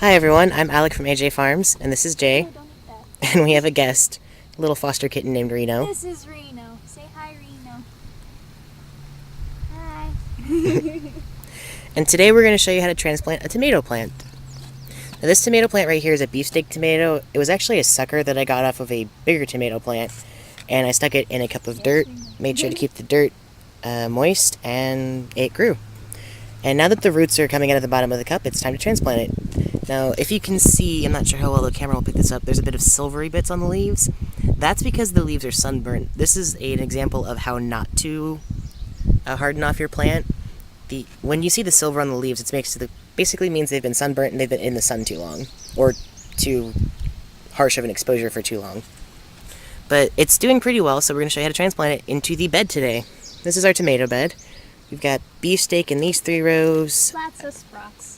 Hi everyone, I'm Alec from AJ Farms, and this is Jay, No, don't eat that. and we have a guest, a little foster kitten named Reno. This is Reno. Say hi, Reno. Hi. And today we're going to show you how to transplant a tomato plant. Now this tomato plant right here is a beefsteak tomato. It was actually a sucker that I got off of a bigger tomato plant, and I stuck it in a cup of dirt, made sure to keep the dirt moist, and it grew. And now that the roots are coming out of the bottom of the cup, it's time to transplant it. Now, if you can see, I'm not sure how well the camera will pick this up, there's a bit of silvery bits on the leaves. That's because the leaves are sunburnt. This is an example of how not to harden off your plant. When you see the silver on the leaves, it basically means they've been sunburnt and they've been in the sun too long, or too harsh of an exposure for too long. But it's doing pretty well, so we're going to show you how to transplant it into the bed today. This is our tomato bed. We've got beefsteak in these 3 rows. Lots of sprouts.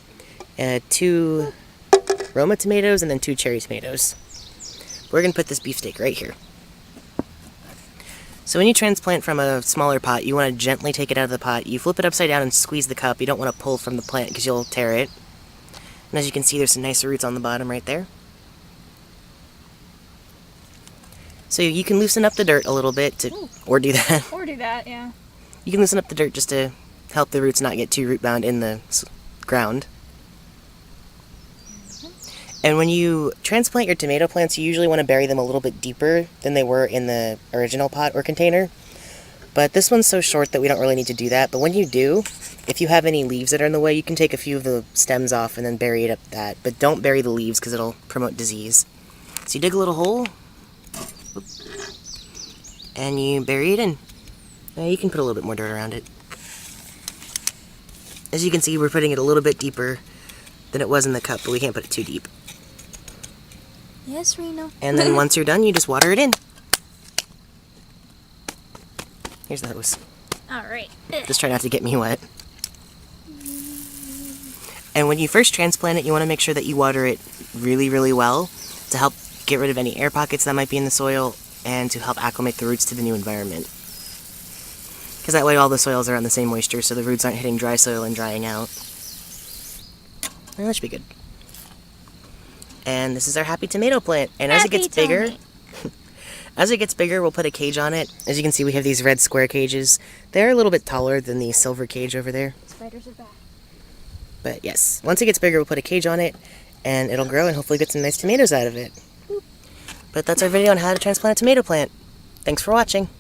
2 Roma tomatoes and then 2 cherry tomatoes. We're going to put this beefsteak right here. So when you transplant from a smaller pot, you want to gently take it out of the pot. You flip it upside down and squeeze the cup. You don't want to pull from the plant because you'll tear it. And as you can see, there's some nice roots on the bottom right there. So you can loosen up the dirt a little bit, or do that. Or do that, yeah. You can loosen up the dirt just to help the roots not get too root bound in the ground. And when you transplant your tomato plants, you usually want to bury them a little bit deeper than they were in the original pot or container. But this one's so short that we don't really need to do that. But when you do, if you have any leaves that are in the way, you can take a few of the stems off and then bury it up that. But don't bury the leaves because it'll promote disease. So you dig a little hole, and you bury it in. Now you can put a little bit more dirt around it. As you can see, we're putting it a little bit deeper than it was in the cup, but we can't put it too deep. Yes, Reno. And then once you're done, you just water it in. Here's the hose. Alright. Just try not to get me wet. And when you first transplant it, you want to make sure that you water it really, really well to help get rid of any air pockets that might be in the soil and to help acclimate the roots to the new environment. Because that way all the soils are on the same moisture, so the roots aren't hitting dry soil and drying out. And that should be good. And this is our happy tomato plant. And as it gets bigger, we'll put a cage on it. As you can see, we have these red square cages. They're a little bit taller than the silver cage over there. Spiders are back. But yes, once it gets bigger, we'll put a cage on it, and it'll grow and hopefully get some nice tomatoes out of it. But that's our video on how to transplant a tomato plant. Thanks for watching.